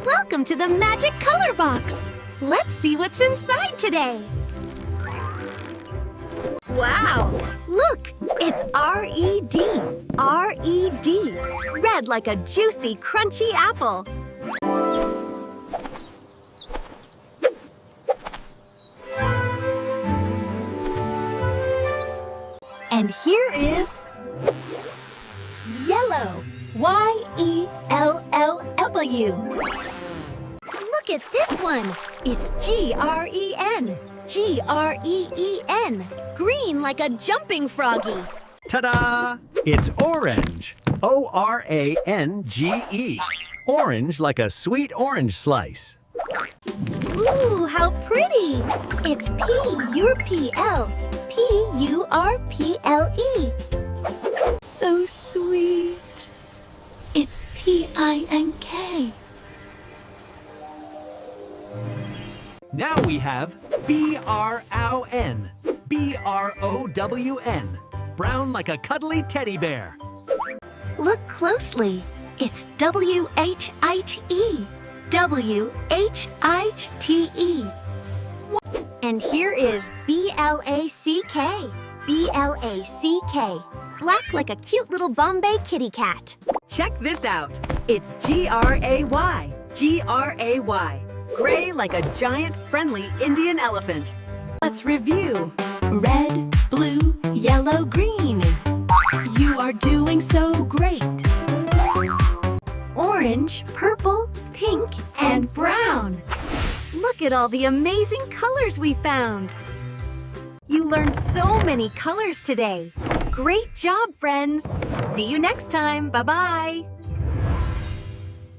Welcome to the Magic Color Box! Let's see what's inside today! Wow! Look! It's R-E-D! R-E-D! Red like a juicy, crunchy apple! And here is yellow! Y-E-L-L-W! Look at this one! It's G-R-E-N! G-R-E-E-N! Green like a jumping froggy! Ta-da! It's orange! O-R-A-N-G-E! Orange like a sweet orange slice. Ooh, how pretty! It's P-U-R-P-L! P-U-R-P-L-E! So sweet! It's P-I-N-K! Now we have B-R-O-N. B-R-O-W-N. Brown like a cuddly teddy bear. Look closely. It's W-H-I-T-E. W-H-I-T-E. And here is B-L-A-C-K. B-L-A-C-K. Black like a cute little Bombay kitty cat. Check this out. It's G-R-A-Y. G-R-A-Y. Gray like a giant, friendly Indian elephant. Let's review. Red, blue, yellow, green. You are doing so great. Orange, purple, pink, and brown. Look at all the amazing colors we found. You learned so many colors today. Great job, friends. See you next time. Bye-bye.